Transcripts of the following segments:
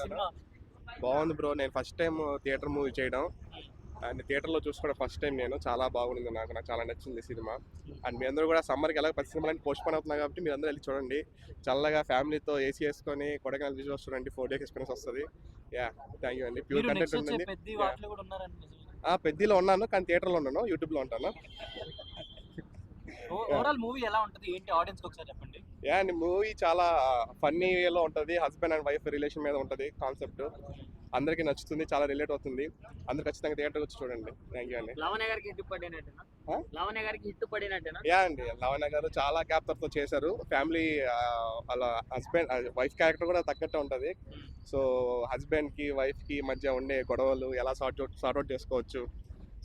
Cinema? బాగుంది bro. నేను first time theatre movie చేయడం అండ్ థియేటర్లో చూసుకోవడం ఫస్ట్ టైం. నేను చాలా బాగుంది, నాకు చాలా నచ్చింది సినిమా. అండ్ మీ అందరూ కూడా సమ్మర్కి ఎలా ప్రతి సినిమాలని పోస్ట్ పోన్ అవుతున్నాయి కాబట్టి మీరు అందరూ వెళ్ళి చూడండి. చల్లగా ఫ్యామిలీతో ఏసీ వేసుకొని కొడైకెనాల్ విజువల్స్ చూడండి. 4 days ఎక్స్పీరియన్స్ వస్తుంది. యా, థ్యాంక్ యూ అండి. ప్యూర్ మీరు కంటెంట్ నెక్స్ట్ వచ్చే ఉంటుంది. పెద్ద వాటిలో కూడా ఉన్నారండి నిజమే. పెద్దిలో ఉన్నాను కానీ థియేటర్లో ఉన్నాను, యూట్యూబ్లో ఉంటాను. ఓవరాల్ మూవీ ఎలా ఉంటది ఏంటి ఆడియన్స్ కి ఒకసారి చెప్పండి. యా అండి, మూవీ చాలా ఫన్నీ వేలో ఉంటుంది. హస్బెండ్ అండ్ వైఫ్ రిలేషన్ మీద ఉంటుంది కాన్సెప్ట్. అందరికీ నచ్చుతుంది, చాలా రిలేట్ అవుతుంది. అందరు ఖచ్చితంగా థియేటర్ వచ్చి చూడండి. థ్యాంక్ యూ అండి. లవణ్య గారికి హిట్ పడినట్టేనా? లవణ్య గారికి హిట్ పడినట్టేనా? యా అండి, లవణ్య గారు చాలా క్యాప్చర్తో చేశారు. ఫ్యామిలీ వాళ్ళ హస్బెండ్ వైఫ్ క్యారెక్టర్ కూడా తగ్గట్టే ఉంటుంది. సో హస్బెండ్కి వైఫ్కి మధ్య ఉండే గొడవలు ఎలా సార్ట్అవుట్ చేసుకోవచ్చు,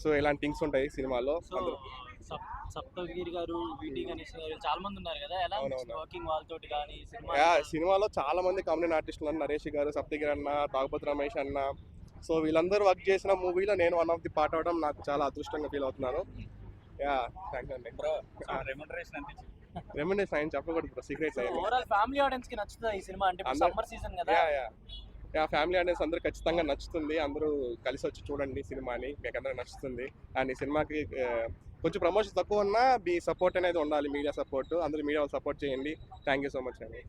సో ఇలాంటి థింగ్స్ ఉంటాయి సినిమాలో. సో సప్తగిరి గారు, విటి గణేష్ గారు చాలా మంది ఉన్నారు కదా, ఎలా వర్కింగ్ వాళ్ళతోటి కానీ సినిమాలో చాలా మంది కామెడీ ఆర్టిస్టులు అన్న, నరేష్ గారు, సప్తగిరి అన్న, తాగుబోతు రమేష్ అన్న, సో వీళ్ళందరూ వర్క్ చేసిన మూవీలో నేను వన్ ఆఫ్ ది పార్ట్ అవడం నాకు చాలా అదృష్టంగా ఫీల్ అవుతున్నాను. యా, థ్యాంక్ అండి. రెమ్యునరేషన్ ఆయన చెప్పకూడదు, సీక్రెట్. ఓవరాల్ ఫ్యామిలీ ఆడియన్స్ కి నచ్చుతుంది ఈ సినిమా అంటే సమ్మర్ సీజన్ కదా. యా, ఫ్యామిలీ ఆడియన్స్ అందరూ ఖచ్చితంగా నచ్చుతుంది. అందరూ కలిసి వచ్చి చూడండి సినిమాని, మీకు అందరూ నచ్చుతుంది. అండ్ ఈ సినిమాకి కొంచెం ప్రమోషన్ తక్కువ ఉన్నా మీ సపోర్ట్ అనేది ఉండాలి, మీడియా సపోర్ట్. అందరూ మీడియా వాళ్ళు సపోర్ట్ చేయండి. థ్యాంక్ యూ సో మచ్ అండి.